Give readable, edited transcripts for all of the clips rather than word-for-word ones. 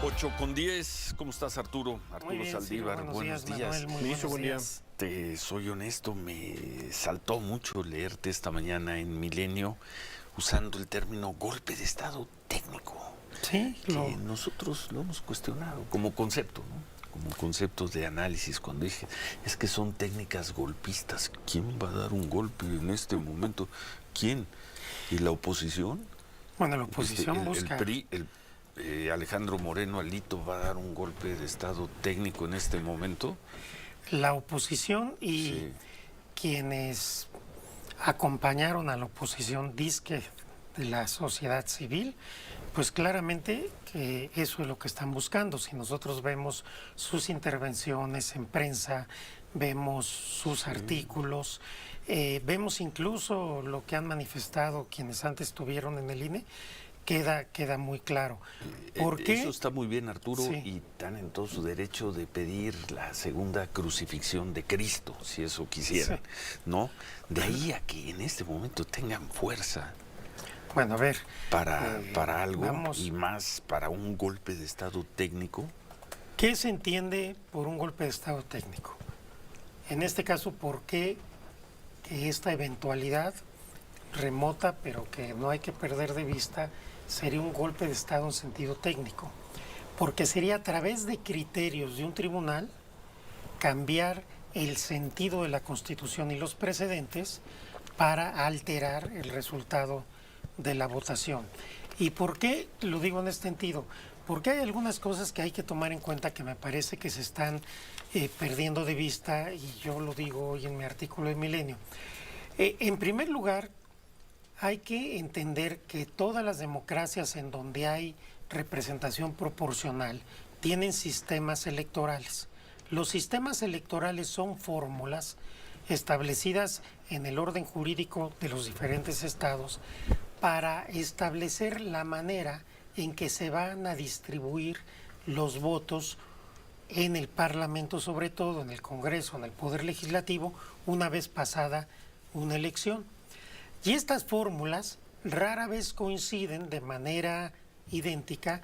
8:10, ¿cómo estás, Arturo? Muy bien, Saldívar, sí, buenos días. Manuel, muy buenos Buen día. días. Te soy honesto, me saltó mucho leerte esta mañana en Milenio usando el término golpe de estado técnico, Sí, que nosotros lo hemos cuestionado como concepto, ¿no? Como conceptos de análisis, cuando dije, es que son técnicas golpistas. ¿Quién va a dar un golpe en este momento? ¿Quién? ¿Y la oposición? Bueno, la oposición el busca... PRI, Alejandro Moreno Alito va a dar un golpe de estado técnico en este momento. La oposición y Sí. quienes acompañaron a la oposición disque de la sociedad civil, pues claramente que eso es lo que están buscando. Si nosotros vemos sus intervenciones en prensa, vemos sus artículos, vemos incluso lo que han manifestado quienes antes estuvieron en el INE, queda muy claro. ¿Por qué? Eso está muy bien, Arturo, Sí. y están en todo su derecho de pedir la segunda crucifixión de Cristo, si eso quisieran, Sí. ¿no? De ahí a que en este momento tengan fuerza Bueno, a ver. para algo vamos. y más para un golpe de estado técnico. ¿Qué se entiende por un golpe de estado técnico? En este caso, ¿por qué que esta eventualidad remota, pero que no hay que perder de vista, sería un golpe de estado en sentido técnico? Porque sería a través de criterios de un tribunal cambiar el sentido de la Constitución y los precedentes para alterar el resultado de la votación. ¿Y por qué lo digo en este sentido? Porque hay algunas cosas que hay que tomar en cuenta que me parece que se están perdiendo de vista, y yo lo digo hoy en mi artículo de Milenio. En primer lugar, hay que entender que todas las democracias en donde hay representación proporcional tienen sistemas electorales. Los sistemas electorales son fórmulas establecidas en el orden jurídico de los diferentes estados para establecer la manera en que se van a distribuir los votos en el Parlamento, sobre todo en el Congreso, en el Poder Legislativo, una vez pasada una elección. Y estas fórmulas rara vez coinciden de manera idéntica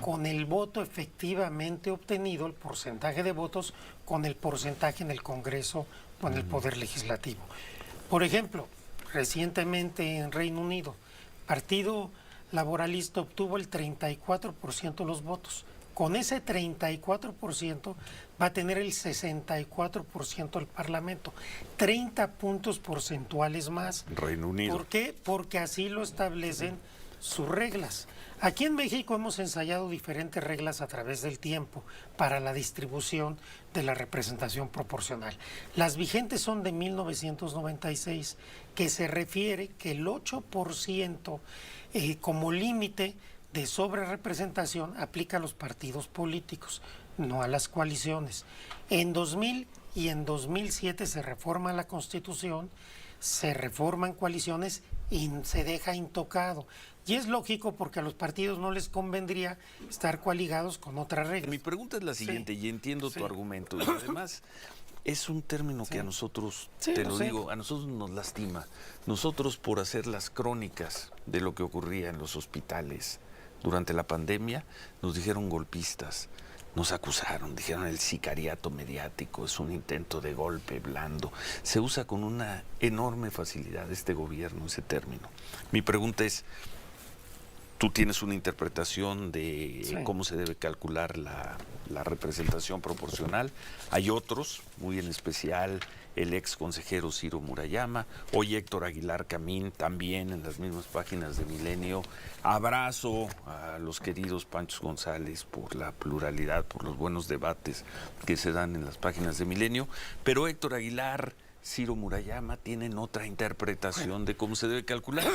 con el voto efectivamente obtenido, el porcentaje de votos, con el porcentaje en el Congreso o en el Poder Legislativo. Por ejemplo, recientemente en Reino Unido, el Partido Laboralista obtuvo el 34% de los votos. Con ese 34% va a tener el 64% del Parlamento, 30 puntos porcentuales más. Reino Unido. ¿Por qué? Porque así lo establecen sus reglas. Aquí en México hemos ensayado diferentes reglas a través del tiempo para la distribución de la representación proporcional. Las vigentes son de 1996, que se refiere que el 8% como límite de sobrerepresentación aplica a los partidos políticos, no a las coaliciones. En 2000 y en 2007 se reforma la Constitución, se reforman coaliciones y se deja intocado. Y es lógico porque a los partidos no les convendría estar coaligados con otras reglas. Mi pregunta es la siguiente, y entiendo tu argumento, y además es un término que a nosotros, te lo digo, a nosotros nos lastima. Nosotros, por hacer las crónicas de lo que ocurría en los hospitales durante la pandemia, nos dijeron golpistas, nos acusaron, dijeron el sicariato mediático, es un intento de golpe blando. Se usa con una enorme facilidad este gobierno, ese término. Mi pregunta es, tú tienes una interpretación de cómo se debe calcular la representación proporcional. Hay otros, muy en especial el ex consejero Ciro Murayama, hoy Héctor Aguilar Camín, también en las mismas páginas de Milenio. Abrazo a los queridos Panchos González por la pluralidad, por los buenos debates que se dan en las páginas de Milenio, pero Héctor Aguilar, Ciro Murayama tienen otra interpretación de cómo se debe calcular.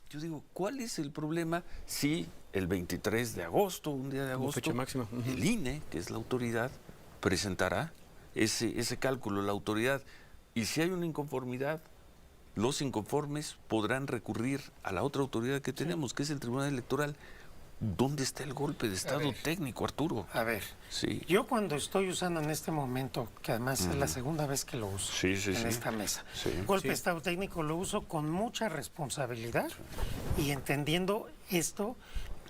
Yo digo, ¿cuál es el problema si el 23 de agosto, un día de agosto, fecha máxima, el INE, que es la autoridad, presentará ese cálculo, la autoridad? Y si hay una inconformidad, los inconformes podrán recurrir a la otra autoridad que tenemos, que es el Tribunal Electoral. ¿Dónde está el golpe de estado técnico, Arturo? A ver, yo cuando estoy usando en este momento, que además es la segunda vez que lo uso en esta mesa, golpe de estado técnico lo uso con mucha responsabilidad y entendiendo esto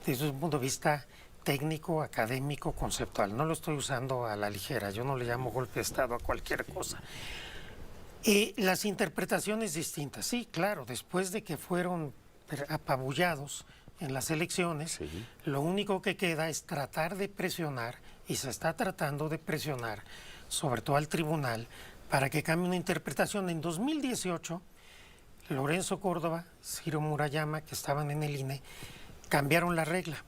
desde un punto de vista técnico, académico, conceptual. No lo estoy usando a la ligera, yo no le llamo golpe de Estado a cualquier cosa. Las interpretaciones distintas, sí, claro, después de que fueron apabullados en las elecciones, Sí. lo único que queda es tratar de presionar, y se está tratando de presionar, sobre todo al tribunal, para que cambie una interpretación. En 2018, Lorenzo Córdoba, Ciro Murayama, que estaban en el INE, cambiaron la regla.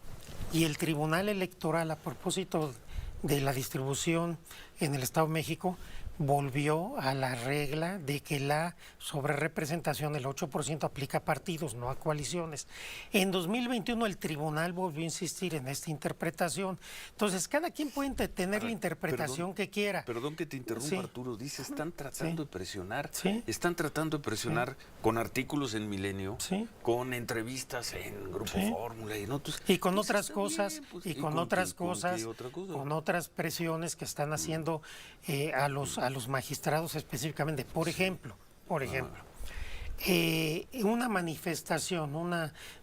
Y el Tribunal Electoral, a propósito de la distribución en el Estado de México, volvió a la regla de que la sobrerepresentación, el 8%, aplica a partidos, no a coaliciones. En 2021 el tribunal volvió a insistir en esta interpretación. Entonces, cada quien puede tener la interpretación que quiera. Perdón que te interrumpa, Sí. Arturo. Dice, están tratando de presionar. Sí. Están tratando de presionar con artículos en Milenio, Sí. con entrevistas en Grupo Sí. Fórmula y en otros. Y con Dices, otras está cosas, bien, pues, y con con otras qué- con qué cosas, otra cosa? con otras presiones que están haciendo a los magistrados específicamente. Por ejemplo, una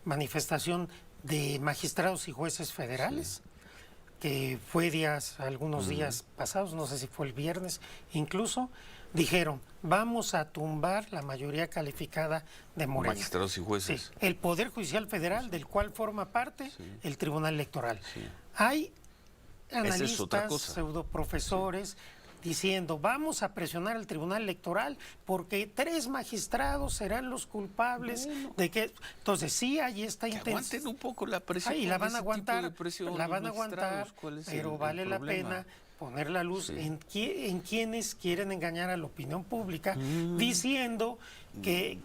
manifestación de magistrados y jueces federales, que fue algunos días pasados, no sé si fue el viernes, incluso dijeron, vamos a tumbar la mayoría calificada de Morena. Magistrados y jueces. Sí, el Poder Judicial Federal, del cual forma parte el Tribunal Electoral. Sí. Hay Esa es otra analistas, cosa. pseudoprofesores, diciendo, vamos a presionar al Tribunal Electoral porque 3 magistrados serán los culpables de que... Entonces, sí hay esta Que intención. aguanten un poco la presión. Y la de van ese a tipo aguantar, de presión, la los van a aguantar, magistrados. ¿Cuál es pero el vale la problema? pena poner la luz Sí. en quienes quieren engañar a la opinión pública, diciendo que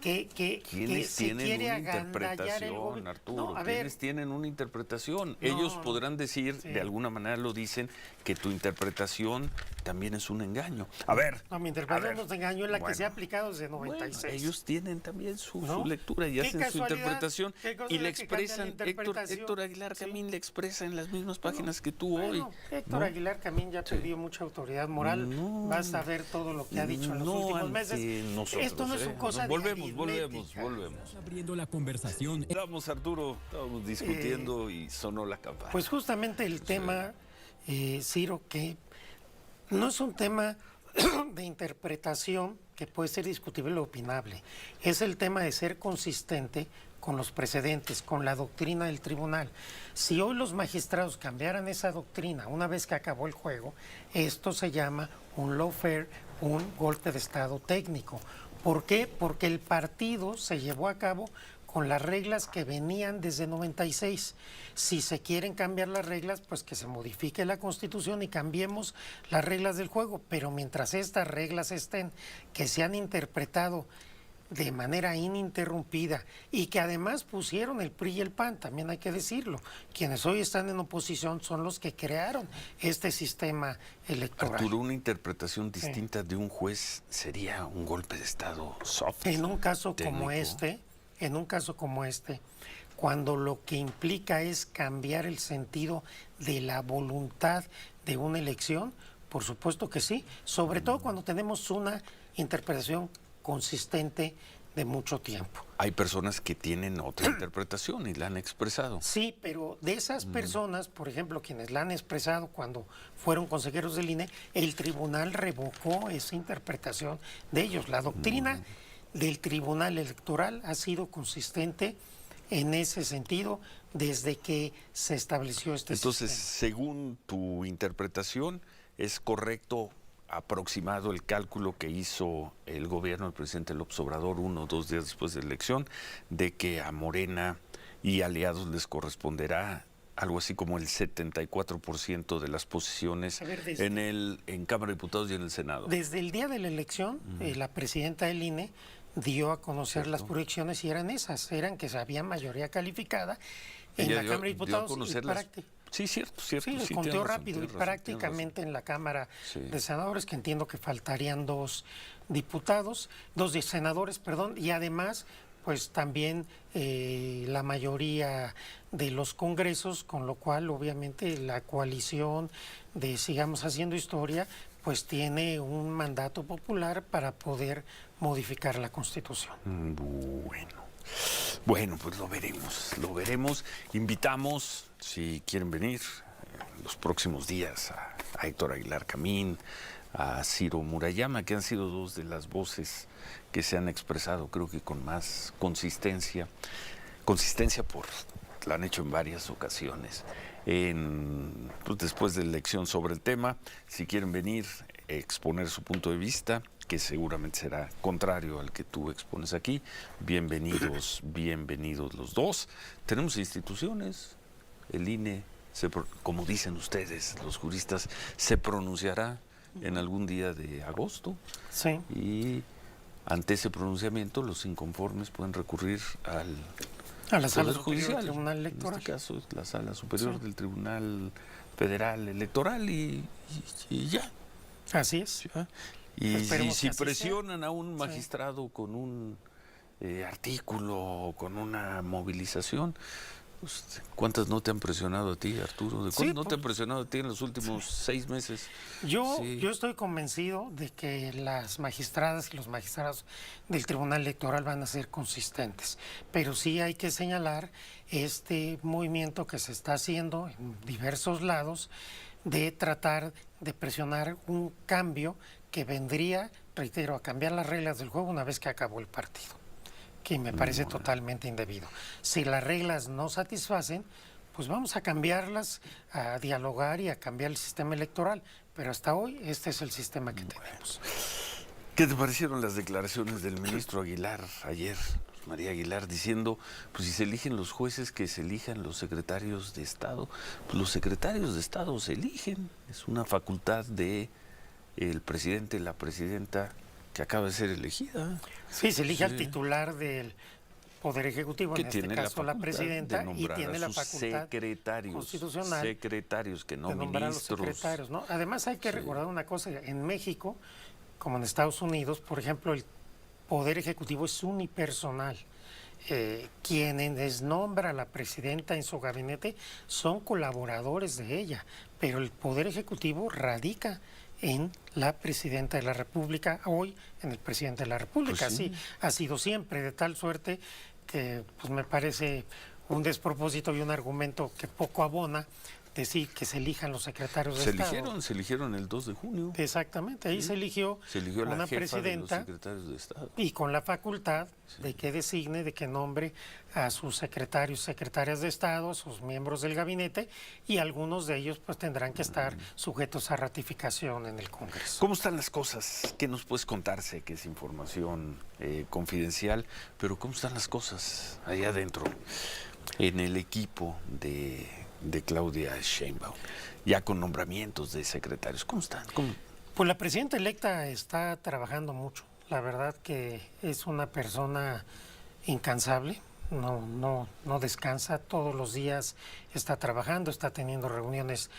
¿Quiénes se tienen quiere una agandallar el interpretación, gobierno. Arturo? No, a ver, ¿Quiénes tienen una interpretación? No, Ellos no. podrán decir, Sí. de alguna manera lo dicen, que tu interpretación también es un engaño. A ver. no, mi a interpretación ver, no se engañó, en la que bueno. se ha aplicado desde Bueno, 96. ellos tienen también su ¿No? lectura y Qué hacen su casualidad, interpretación qué cosa y la es que cambia la expresan. interpretación. Héctor Aguilar Sí. Camín la expresa en las mismas páginas que tú Bueno, hoy. Héctor ¿no? Aguilar Camín ya perdió mucha autoridad moral. No. Vas a ver todo lo que ha dicho en los No últimos ante meses. nosotros, Esto no es una cosa de volvemos. aritmética. Abriendo la conversación. Estamos, Arturo, estábamos discutiendo y sonó la campana. Pues justamente el tema, Ciro, que no es un tema de interpretación que puede ser discutible o opinable. Es el tema de ser consistente con los precedentes, con la doctrina del tribunal. Si hoy los magistrados cambiaran esa doctrina una vez que acabó el juego, esto se llama un lawfare, un golpe de Estado técnico. ¿Por qué? Porque el partido se llevó a cabo con las reglas que venían desde 96. Si se quieren cambiar las reglas, pues que se modifique la Constitución y cambiemos las reglas del juego. Pero mientras estas reglas estén, que se han interpretado de manera ininterrumpida y que además pusieron el PRI y el PAN, también hay que decirlo, quienes hoy están en oposición son los que crearon este sistema electoral. Arturo, una interpretación distinta de un juez sería un golpe de Estado soft. En un caso técnico. como este, cuando lo que implica es cambiar el sentido de la voluntad de una elección, por supuesto que sí, sobre todo cuando tenemos una interpretación consistente de mucho tiempo. Hay personas que tienen otra interpretación y la han expresado. Sí, pero de esas personas, por ejemplo, quienes la han expresado cuando fueron consejeros del INE, el tribunal revocó esa interpretación de ellos. La doctrina del Tribunal Electoral ha sido consistente en ese sentido desde que se estableció este Entonces, sistema. según tu interpretación, ¿es correcto aproximado el cálculo que hizo el gobierno del presidente López Obrador 1 o 2 días después de la elección de que a Morena y aliados les corresponderá algo así como el 74% de las posiciones A ver, en Cámara de Diputados y en el Senado? Desde el día de la elección, la presidenta del INE dio a conocer las proyecciones y eran esas, eran que había mayoría calificada en Ella la dio- Cámara de dio a Diputados y conocerlas. Sí, cierto. Sí, el tienes conteo razón, rápido y tienes razón, prácticamente en la Cámara Sí. de Senadores, que entiendo que faltarían 2 diputados, 2 senadores, perdón, y además, pues también la mayoría de los congresos, con lo cual obviamente la coalición de Sigamos Haciendo Historia, pues tiene un mandato popular para poder modificar la Constitución. Bueno, pues lo veremos. Invitamos, si quieren venir en los próximos días a Héctor Aguilar Camín, a Ciro Murayama, que han sido dos de las voces que se han expresado, creo que con más consistencia. Lo han hecho en varias ocasiones. Pues después de la elección sobre el tema, si quieren venir a exponer su punto de vista, que seguramente será contrario al que tú expones aquí, bienvenidos los dos. Tenemos instituciones, el INE, como dicen ustedes, los juristas, se pronunciará en algún día de agosto. Sí. Y ante ese pronunciamiento, los inconformes pueden recurrir a la Sala Poder Superior Judicial, del Tribunal Electoral. En este caso es la Sala Superior del Tribunal Federal Electoral y ya. Así es. ¿Ya? Y Esperemos si que así presionan sea. a un magistrado con un artículo o con una movilización, pues, ¿cuántas no te han presionado a ti, Arturo? ¿De cuántas no te han presionado a ti en los últimos 6 meses? Yo estoy convencido de que las magistradas y los magistrados del Tribunal Electoral van a ser consistentes, pero sí hay que señalar este movimiento que se está haciendo en diversos lados de tratar de presionar un cambio que vendría, reitero, a cambiar las reglas del juego una vez que acabó el partido, que me parece totalmente indebido. Si las reglas no satisfacen, pues vamos a cambiarlas, a dialogar y a cambiar el sistema electoral. Pero hasta hoy este es el sistema que tenemos. ¿Qué te parecieron las declaraciones del ministro Aguilar ayer, María Aguilar, diciendo, pues si se eligen los jueces, que se elijan los secretarios de Estado? Pues los secretarios de Estado se eligen, es una facultad de el presidente, la presidenta que acaba de ser elegida. Sí, se elige al titular del Poder Ejecutivo, que en este tiene caso la presidenta, de y tiene la sus facultad constitucional secretarios, que no de nombrar ministros. a los secretarios, ¿no? Además hay que recordar una cosa, en México, como en Estados Unidos, por ejemplo, el Poder Ejecutivo es unipersonal. Quienes nombra a la presidenta en su gabinete son colaboradores de ella, pero el Poder Ejecutivo radica en la presidenta de la República, hoy en el presidente de la República. Pues sí. Así ha sido siempre, de tal suerte que pues me parece un despropósito y un argumento que poco abona decir que se elijan los secretarios de Estado. Se eligieron el 2 de junio. Exactamente, ahí se eligió la una jefa presidenta de los secretarios de Estado. y con la facultad de que designe, de que nombre a sus secretarios, secretarias de Estado, a sus miembros del gabinete, y algunos de ellos pues tendrán que estar sujetos a ratificación en el Congreso. ¿Cómo están las cosas? ¿Qué nos puedes contar? Sé que es información confidencial, pero ¿cómo están las cosas allá adentro, en el equipo de Claudia Sheinbaum, ya con nombramientos de secretarios? ¿Cómo están? Pues la presidenta electa está trabajando mucho. La verdad que es una persona incansable, no descansa, todos los días está trabajando, está teniendo reuniones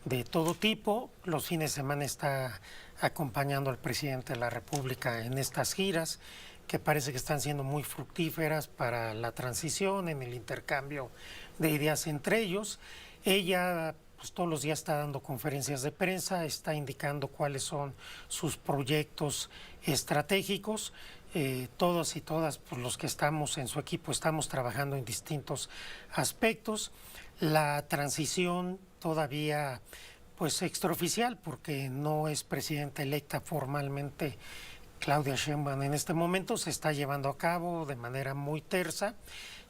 de todo tipo. Los fines de semana está acompañando al presidente de la República en estas giras, que parece que están siendo muy fructíferas para la transición, en el intercambio de ideas entre ellos. Ella pues todos los días está dando conferencias de prensa, está indicando cuáles son sus proyectos estratégicos. Todos y todas, pues, los que estamos en su equipo, estamos trabajando en distintos aspectos. La transición todavía pues extraoficial, porque no es presidenta electa formalmente Claudia Sheinbaum en este momento, se está llevando a cabo de manera muy tersa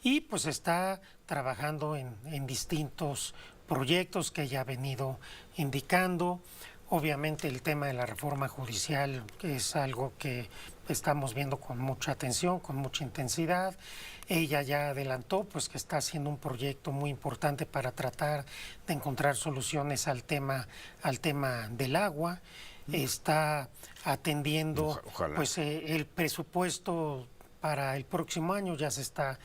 y pues está trabajando en distintos proyectos que ella ha venido indicando. Obviamente el tema de la reforma judicial es algo que estamos viendo con mucha atención, con mucha intensidad. Ella ya adelantó pues que está haciendo un proyecto muy importante para tratar de encontrar soluciones al tema del agua. Está atendiendo pues el presupuesto para el próximo año, ya se está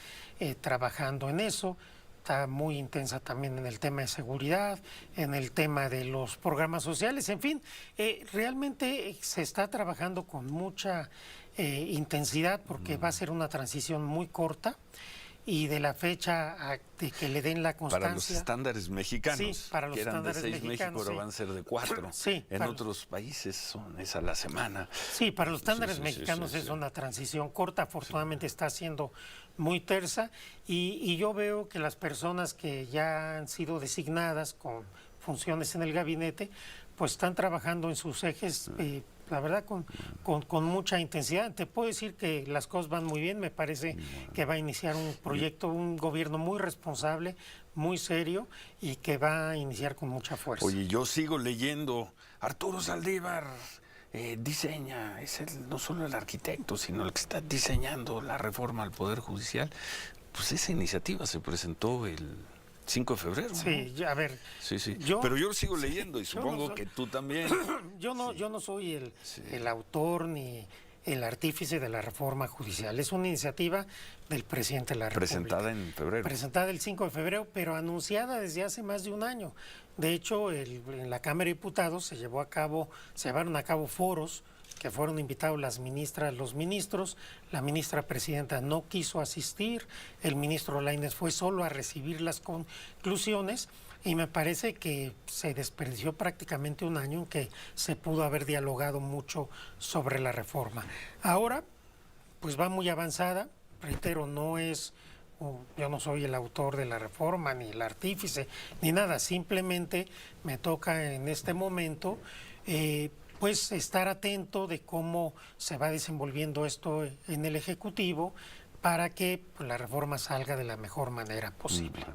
trabajando en eso. Está muy intensa también en el tema de seguridad, en el tema de los programas sociales, en fin, realmente se está trabajando con mucha intensidad porque va a ser una transición muy corta y de la fecha de que le den la constancia. Para los estándares mexicanos, sí, para los que eran de estándares 6 mexicanos, México, ahora sí. van a ser de 4. Sí, en para otros países es a la semana. Sí, para los estándares Sí, mexicanos sí, es sí. una transición corta, afortunadamente está siendo muy tersa y yo veo que las personas que ya han sido designadas con funciones en el gabinete, pues están trabajando en sus ejes, la verdad, con mucha intensidad. Te puedo decir que las cosas van muy bien, me parece que va a iniciar un proyecto, un gobierno muy responsable, muy serio y que va a iniciar con mucha fuerza. Oye, yo sigo leyendo, Arturo Saldívar diseña, no solo el arquitecto, sino el que está diseñando la reforma al Poder Judicial. Pues esa iniciativa se presentó el 5 de febrero. Sí, ¿no? a ver. Sí, sí. Yo- Pero yo lo sigo leyendo y yo no supongo soy- que tú también. Yo no soy el autor ni el artífice de la reforma judicial. Es una iniciativa del presidente de la República. Presentada en febrero. Presentada el 5 de febrero, pero anunciada desde hace más de un año. De hecho, en la Cámara de Diputados se llevaron a cabo foros que fueron invitados las ministras, los ministros. La ministra presidenta no quiso asistir, el ministro Lainez fue solo a recibir las conclusiones y me parece que se desperdició prácticamente un año en que se pudo haber dialogado mucho sobre la reforma. Ahora, pues va muy avanzada, reitero, yo no soy el autor de la reforma, ni el artífice, ni nada, simplemente me toca en este momento pues estar atento de cómo se va desenvolviendo esto en el Ejecutivo para que pues, la reforma salga de la mejor manera posible. Bueno.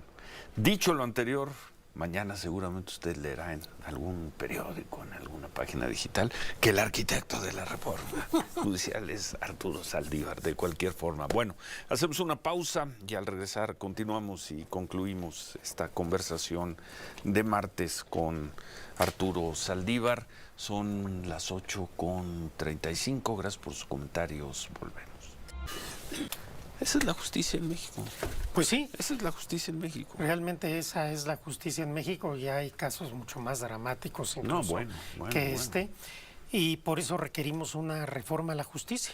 Dicho lo anterior, mañana seguramente usted leerá en algún periódico, en alguna página digital, que el arquitecto de la reforma judicial es Arturo Saldívar, de cualquier forma. Bueno, hacemos una pausa y al regresar continuamos y concluimos esta conversación de martes con Arturo Saldívar. Son las 8:35. Gracias por sus comentarios. Volvemos. Esa es la justicia en México. Pues sí, Esa es la justicia en México. realmente esa es la justicia en México y hay casos mucho más dramáticos incluso bueno, que este y por eso requerimos una reforma a la justicia,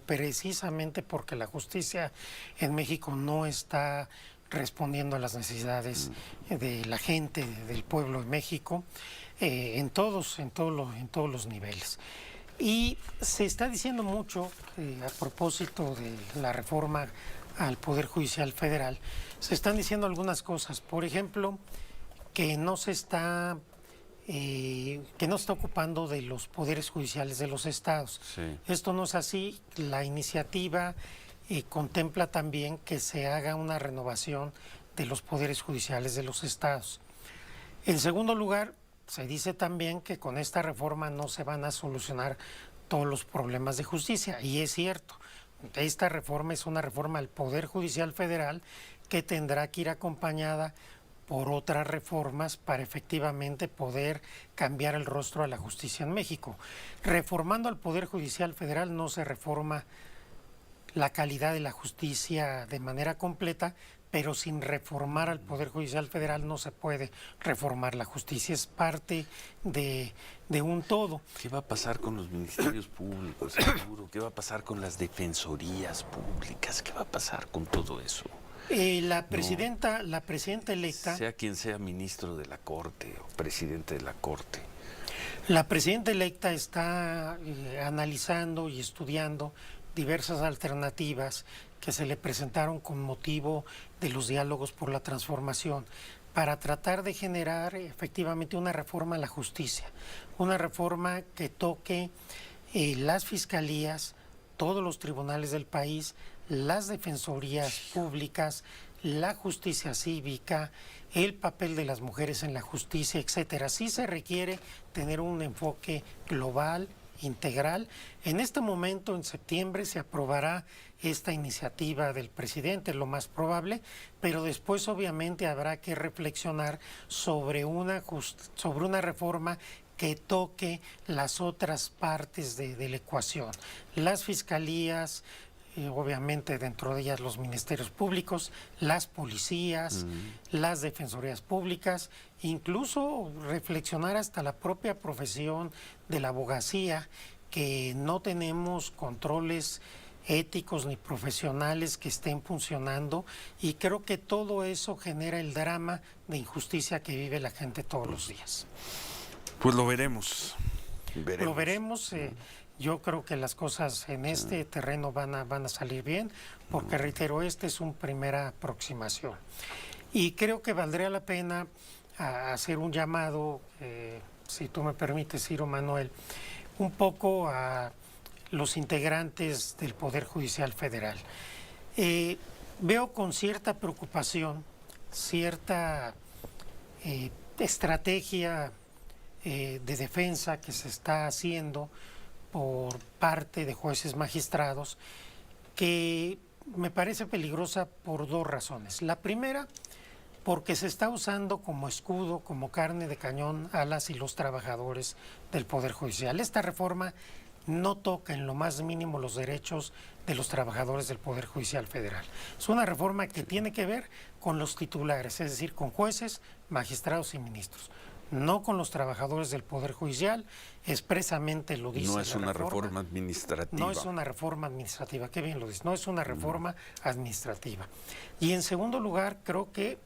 precisamente porque la justicia en México no está respondiendo a las necesidades de la gente, del pueblo de México, en todos los niveles. Y se está diciendo mucho a propósito de la reforma al Poder Judicial Federal, se están diciendo algunas cosas, por ejemplo, que no se está ocupando de los poderes judiciales de los estados. Sí. Esto no es así, la iniciativa contempla también que se haga una renovación de los poderes judiciales de los estados. En segundo lugar, se dice también que con esta reforma no se van a solucionar todos los problemas de justicia, y es cierto. Esta reforma es una reforma al Poder Judicial Federal que tendrá que ir acompañada por otras reformas para efectivamente poder cambiar el rostro a la justicia en México. Reformando al Poder Judicial Federal no se reforma la calidad de la justicia de manera completa, pero sin reformar al Poder Judicial Federal no se puede reformar la justicia, es parte de un todo. ¿Qué va a pasar con los ministerios públicos, Arturo? ¿Qué va a pasar con las defensorías públicas? ¿Qué va a pasar con todo eso? La presidenta electa... Sea quien sea ministro de la Corte o presidente de la Corte. La presidenta electa está analizando y estudiando diversas alternativas que se le presentaron con motivo de los diálogos por la transformación para tratar de generar efectivamente una reforma a la justicia, una reforma que toque las fiscalías, todos los tribunales del país, las defensorías públicas, la justicia cívica, el papel de las mujeres en la justicia, etcétera. Sí se requiere tener un enfoque global, integral. En este momento, en septiembre, se aprobará esta iniciativa del presidente, lo más probable, pero después obviamente habrá que reflexionar sobre una reforma que toque las otras partes de la ecuación. Las fiscalías, obviamente dentro de ellas los ministerios públicos, las policías, las defensorías públicas, incluso reflexionar hasta la propia profesión de la abogacía, que no tenemos controles éticos ni profesionales que estén funcionando, y creo que todo eso genera el drama de injusticia que vive la gente todos los días. Pues lo veremos. Lo veremos. Yo creo que las cosas en este terreno van a salir bien, porque reitero, esta es una primera aproximación. Y creo que valdría la pena hacer un llamado, si tú me permites, Ciro Manuel, un poco a los integrantes del Poder Judicial Federal. Veo con cierta preocupación, cierta estrategia de defensa que se está haciendo por parte de jueces magistrados, que me parece peligrosa por dos razones. La primera, porque se está usando como escudo, como carne de cañón a las y los trabajadores del Poder Judicial. Esta reforma no toca en lo más mínimo los derechos de los trabajadores del Poder Judicial Federal. Es una reforma que tiene que ver con los titulares, es decir, con jueces, magistrados y ministros, no con los trabajadores del Poder Judicial. Expresamente lo dice. No es una reforma administrativa. No es una reforma administrativa, qué bien lo dice, no es una reforma administrativa. Y en segundo lugar, creo que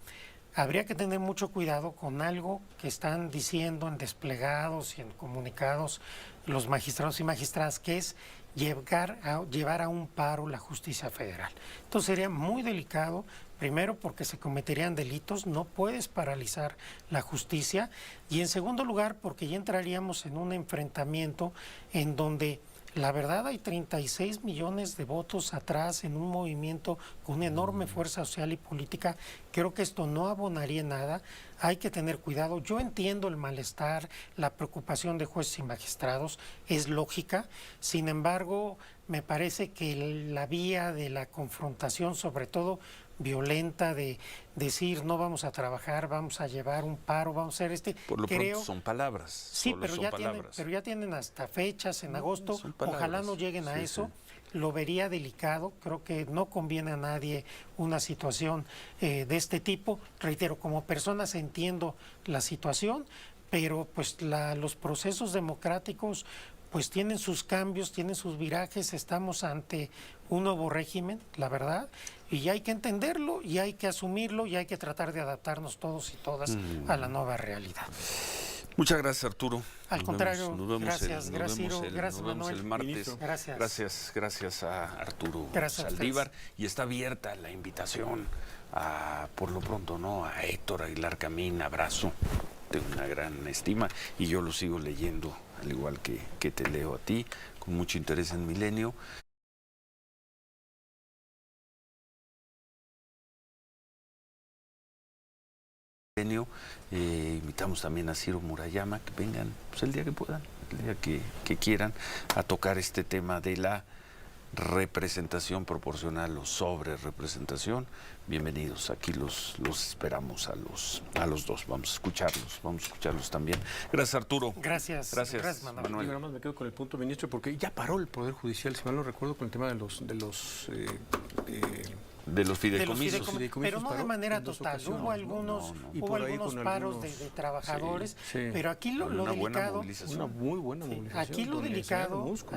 habría que tener mucho cuidado con algo que están diciendo en desplegados y en comunicados los magistrados y magistradas, que es llevar a un paro la justicia federal. Entonces sería muy delicado, primero porque se cometerían delitos, no puedes paralizar la justicia, y en segundo lugar porque ya entraríamos en un enfrentamiento en donde la verdad hay 36 millones de votos atrás en un movimiento con una enorme fuerza social y política. Creo que esto no abonaría nada, hay que tener cuidado. Yo entiendo el malestar, la preocupación de jueces y magistrados, es lógica. Sin embargo, me parece que la vía de la confrontación, sobre todo violenta, de decir no vamos a trabajar, vamos a llevar un paro, vamos a hacer Por lo pronto son palabras. Sí, pero ya tienen hasta fechas en agosto. Ojalá no lleguen a eso. Lo vería delicado, creo que no conviene a nadie una situación de este tipo. Reitero, como personas entiendo la situación, pero pues los procesos democráticos pues tienen sus cambios, tienen sus virajes. Estamos ante un nuevo régimen, la verdad, y hay que entenderlo y hay que asumirlo y hay que tratar de adaptarnos todos y todas a la nueva realidad. Muchas gracias, Arturo. Al contrario, gracias Manuel. El martes. Gracias a Arturo Saldívar. Y está abierta la invitación por lo pronto, ¿no? A Héctor Aguilar Camín, abrazo, tengo una gran estima y yo lo sigo leyendo, al igual que te leo a ti, con mucho interés en Milenio. Invitamos también a Ciro Murayama, que vengan pues, el día que puedan, el día que quieran, a tocar este tema de la representación proporcional o sobre representación. Bienvenidos, aquí los esperamos a los dos. Vamos a escucharlos también. Gracias, Arturo. Gracias, Manuel. Yo nada más me quedo con el punto, ministro, porque ya paró el Poder Judicial, si mal no recuerdo, con el tema de los fideicomisos. Pero no de manera total. Hubo algunos paros de trabajadores, pero aquí lo delicado, una muy buena movilización.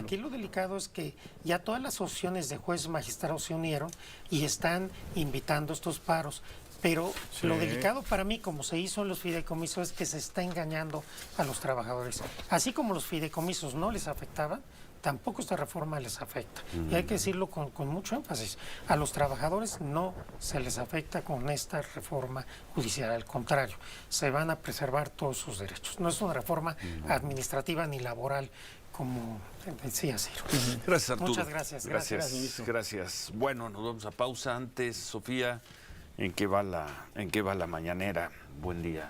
Aquí lo delicado es que ya todas las opciones de jueces magistrados se unieron y están invitando estos paros. Pero lo delicado para mí, como se hizo en los fideicomisos, es que se está engañando a los trabajadores. Así como los fideicomisos no les afectaban, tampoco esta reforma les afecta. Y hay que decirlo con mucho énfasis. A los trabajadores no se les afecta con esta reforma judicial. Al contrario, se van a preservar todos sus derechos. No es una reforma administrativa ni laboral, como decía Ciro. Gracias, Arturo. Muchas gracias. Gracias. Bueno, nos vamos a pausa. Antes, Sofía, ¿en qué va la mañanera? Buen día.